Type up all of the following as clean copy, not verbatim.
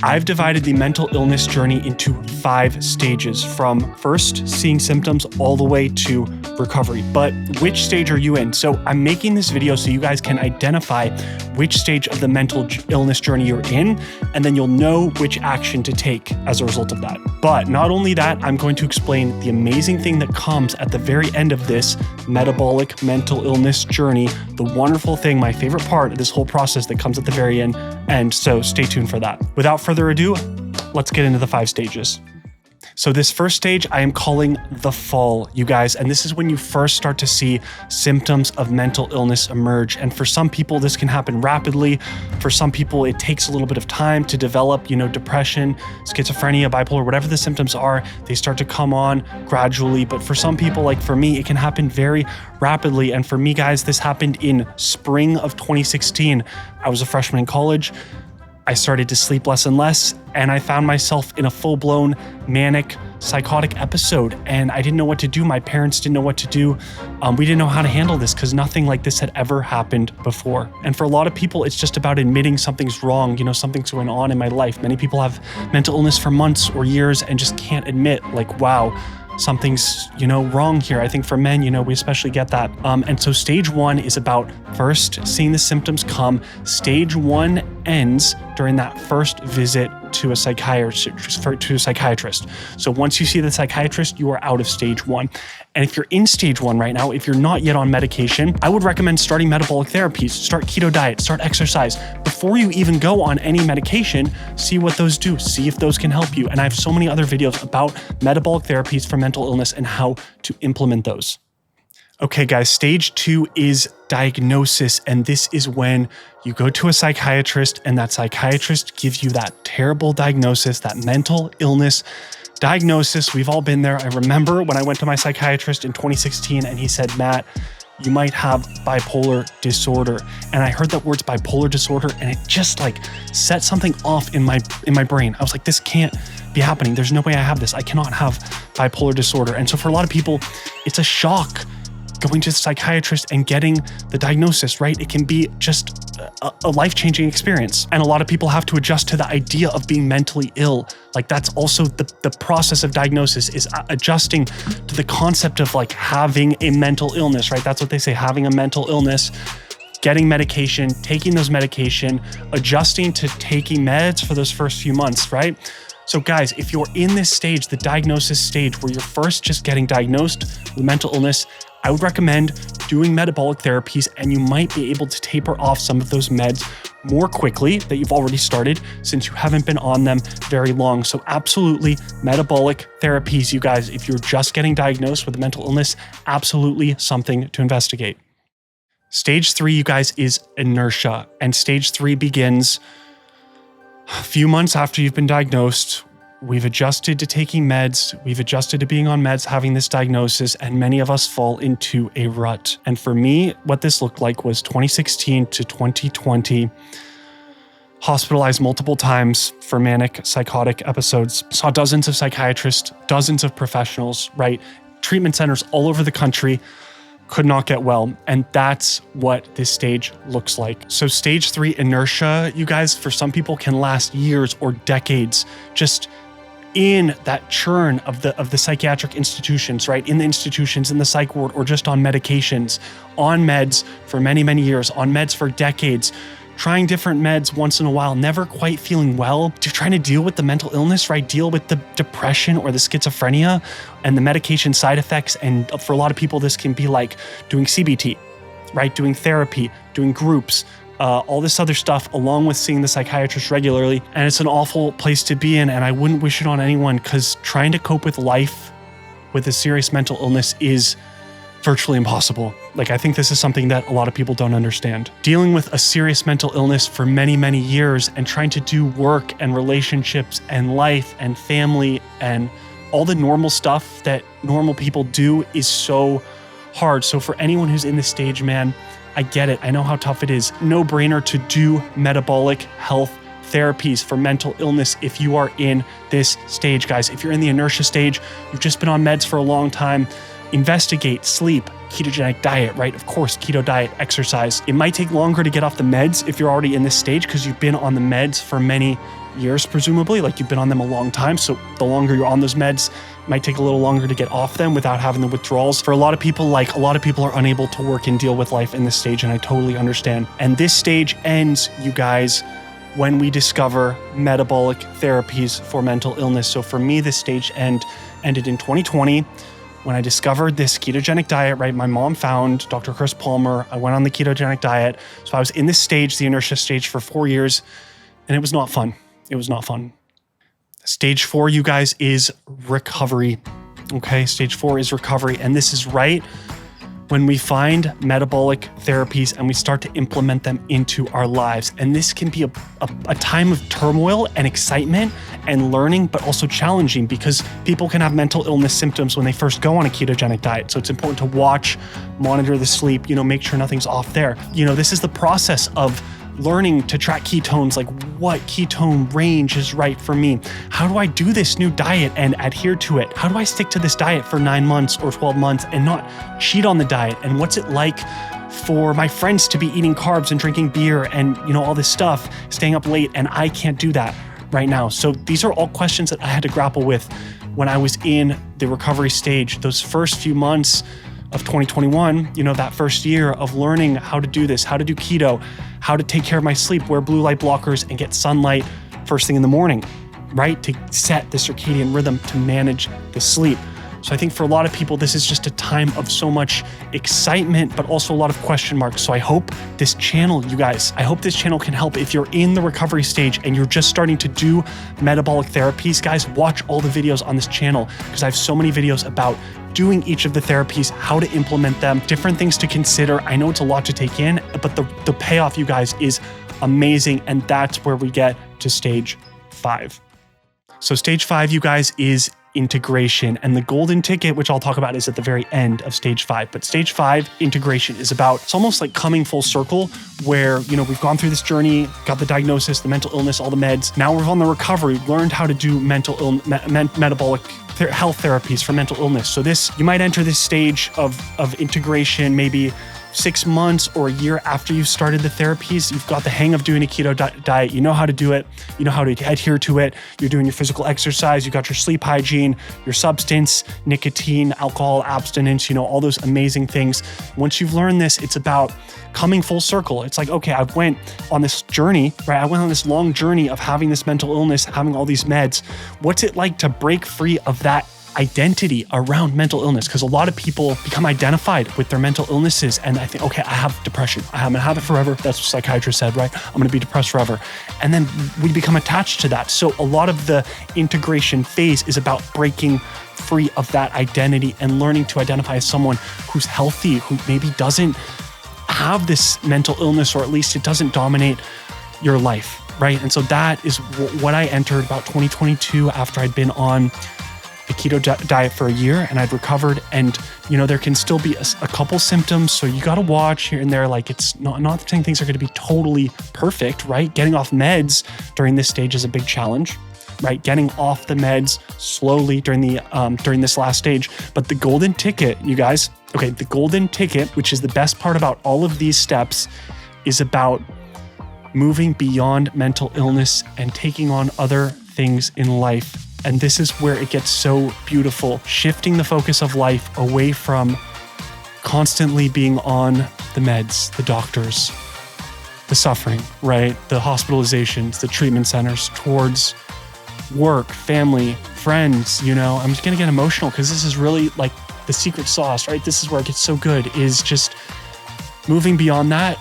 I've divided the mental illness journey into 5 stages, from first seeing symptoms all the way to recovery. But which stage are you in? So I'm making this video so you guys can identify which stage of the mental illness journey you're in, and then you'll know which action to take as a result of that. But not only that, I'm going to explain the amazing thing that comes at the very end of this metabolic mental illness journey, the wonderful thing, my favorite part of this whole process that comes at the very end. And so stay tuned for that. Without further ado, let's get into the 5 stages. So this first stage I am calling the fall, you guys, and this is when you first start to see symptoms of mental illness emerge. And for some people, this can happen rapidly. For some people, it takes a little bit of time to develop, depression, schizophrenia, bipolar, whatever the symptoms are, they start to come on gradually. But for some people, like for me, it can happen very rapidly. And for me, guys, this happened in spring of 2016. I was a freshman in college. I started to sleep less and less, and I found myself in a full-blown manic, psychotic episode, and I didn't know what to do. My parents didn't know what to do. We didn't know how to handle this because nothing like this had ever happened before. And for a lot of people, it's just about admitting something's wrong, something's going on in my life. Many people have mental illness for months or years and just can't admit, like, wow, something's, wrong here. I think for men, we especially get that. And so stage 1 is about first seeing the symptoms come. Stage 1 ends during that first visit to a psychiatrist. So once you see the psychiatrist, you are out of stage 1. And if you're in stage 1 right now, if you're not yet on medication, I would recommend starting metabolic therapies, start keto diet, start exercise. Before you even go on any medication, see what those do, see if those can help you. And I have so many other videos about metabolic therapies for mental illness and how to implement those. Okay, guys, stage 2 is diagnosis. And this is when you go to a psychiatrist and that psychiatrist gives you that terrible diagnosis, that mental illness diagnosis. We've all been there. I remember when I went to my psychiatrist in 2016 and he said, Matt, you might have bipolar disorder. And I heard that word's bipolar disorder and it just set something off in my brain. I was like, this can't be happening. There's no way I have this. I cannot have bipolar disorder. And so for a lot of people, it's a shock going to the psychiatrist and getting the diagnosis, right? It can be just a life-changing experience. And a lot of people have to adjust to the idea of being mentally ill. That's also the process of diagnosis, is adjusting to the concept of having a mental illness, right? That's what they say, having a mental illness, getting medication, taking those medication, adjusting to taking meds for those first few months, right? So guys, if you're in this stage, the diagnosis stage, where you're first just getting diagnosed with mental illness, I would recommend doing metabolic therapies, and you might be able to taper off some of those meds more quickly that you've already started, since you haven't been on them very long. So absolutely, metabolic therapies, you guys, if you're just getting diagnosed with a mental illness, absolutely something to investigate. Stage 3, you guys, is inertia. And stage 3 begins a few months after you've been diagnosed. We've adjusted to taking meds, we've adjusted to being on meds, having this diagnosis, and many of us fall into a rut. And for me, what this looked like was 2016 to 2020, hospitalized multiple times for manic, psychotic episodes, saw dozens of psychiatrists, dozens of professionals, right? Treatment centers all over the country, could not get well. And that's what this stage looks like. So stage 3 inertia, you guys, for some people can last years or decades, just in that churn of the psychiatric institutions, right? In the institutions, in the psych ward, or just on medications, on meds for many, many years, on meds for decades, trying different meds once in a while, never quite feeling well, trying to deal with the mental illness, right? Deal with the depression or the schizophrenia and the medication side effects. And for a lot of people, this can be like doing CBT, right? Doing therapy, doing groups, all this other stuff, along with seeing the psychiatrist regularly. And it's an awful place to be in, and I wouldn't wish it on anyone, because trying to cope with life with a serious mental illness is virtually impossible. I think this is something that a lot of people don't understand. Dealing with a serious mental illness for many, many years and trying to do work and relationships and life and family and all the normal stuff that normal people do is so hard. So for anyone who's in this stage, man, I get it. I know how tough it is. No brainer to do metabolic health therapies for mental illness if you are in this stage, guys. If you're in the inertia stage, you've just been on meds for a long time, investigate sleep, ketogenic diet, right? Of course, keto diet, exercise. It might take longer to get off the meds if you're already in this stage because you've been on the meds for many years, presumably, like you've been on them a long time. So the longer you're on those meds, it might take a little longer to get off them without having the withdrawals. For a lot of people, are unable to work and deal with life in this stage, and I totally understand. And this stage ends, you guys, when we discover metabolic therapies for mental illness. So for me, this stage ended in 2020 when I discovered this ketogenic diet, right? My mom found Dr. Chris Palmer. I went on the ketogenic diet. So I was in this stage, the inertia stage, for 4 years, and it was not fun. It was not fun. Stage 4, you guys, is recovery. Okay, stage 4 is recovery. And this is right when we find metabolic therapies and we start to implement them into our lives. And this can be a time of turmoil and excitement and learning, but also challenging, because people can have mental illness symptoms when they first go on a ketogenic diet. So it's important to watch, monitor the sleep, make sure nothing's off there. This is the process of learning to track ketones, like what ketone range is right for me. How do I do this new diet and adhere to it? How do I stick to this diet for 9 months or 12 months and not cheat on the diet? And what's it like for my friends to be eating carbs and drinking beer and, all this stuff, staying up late, and I can't do that right now? So these are all questions that I had to grapple with when I was in the recovery stage. Those first few months of 2021, that first year of learning how to do this, how to do keto, how to take care of my sleep, wear blue light blockers, and get sunlight first thing in the morning, right? To set the circadian rhythm to manage the sleep. So I think for a lot of people, this is just a time of so much excitement, but also a lot of question marks. So I hope this channel, you guys, can help. If you're in the recovery stage and you're just starting to do metabolic therapies, guys, watch all the videos on this channel, because I have so many videos about doing each of the therapies, how to implement them, different things to consider. I know it's a lot to take in, but the payoff, you guys, is amazing. And that's where we get to stage 5. So stage 5, you guys, is integration. And the golden ticket, which I'll talk about, is at the very end of stage 5. But stage 5, integration, is about, it's almost like coming full circle, where, we've gone through this journey, got the diagnosis, the mental illness, all the meds. Now we're on the recovery, learned how to do metabolic health therapies for mental illness. So you might enter this stage of integration maybe 6 months or a year after you've started the therapies. You've got the hang of doing a keto diet. You know how to do it. You know how to adhere to it. You're doing your physical exercise. You got your sleep hygiene, your substance, nicotine, alcohol, abstinence, all those amazing things. Once you've learned this, it's about coming full circle. It's like, okay, I went on this journey, right? I went on this long journey of having this mental illness, having all these meds. What's it like to break free of that identity around mental illness? Because a lot of people become identified with their mental illnesses, and I think, okay, I have depression. I'm gonna have it forever. That's what psychiatrists said, right? I'm gonna be depressed forever. And then we become attached to that. So a lot of the integration phase is about breaking free of that identity and learning to identify as someone who's healthy, who maybe doesn't have this mental illness, or at least it doesn't dominate your life, right? And so that is what I entered about 2022 after I'd been on a keto diet for a year and I'd recovered. And, there can still be a couple symptoms. So you got to watch here and there. Like, it's not saying things are going to be totally perfect, right? Getting off meds during this stage is a big challenge, right? Getting off the meds slowly during this last stage. But the golden ticket, you guys, okay, the golden ticket, which is the best part about all of these steps, is about moving beyond mental illness and taking on other things in life. And this is where it gets so beautiful, shifting the focus of life away from constantly being on the meds, the doctors, the suffering, right? The hospitalizations, the treatment centers, towards work, family, friends. I'm just going to get emotional because this is really like the secret sauce, right? This is where it gets so good, is just moving beyond that,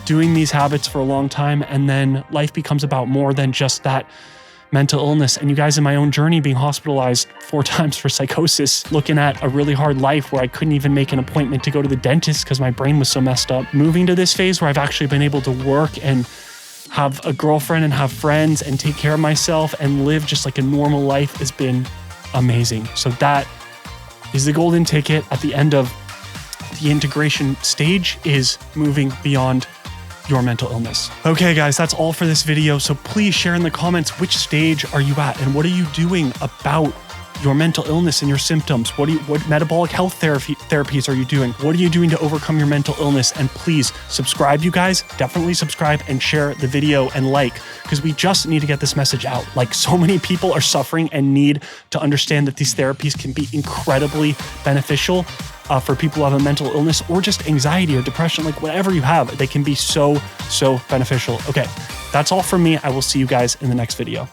doing these habits for a long time, and then life becomes about more than just that mental illness. And you guys, in my own journey, being hospitalized 4 times for psychosis, looking at a really hard life where I couldn't even make an appointment to go to the dentist because my brain was so messed up, moving to this phase where I've actually been able to work and have a girlfriend and have friends and take care of myself and live just like a normal life has been amazing. So that is the golden ticket at the end of the integration stage, is moving beyond your mental illness. Okay, guys, that's all for this video. So please share in the comments, which stage are you at and what are you doing about your mental illness and your symptoms? What metabolic health therapies are you doing? What are you doing to overcome your mental illness? And please subscribe, you guys. Definitely subscribe and share the video and because we just need to get this message out. Like, so many people are suffering and need to understand that these therapies can be incredibly beneficial for people who have a mental illness or just anxiety or depression, like whatever you have, they can be so beneficial. Okay, that's all from me. I will see you guys in the next video.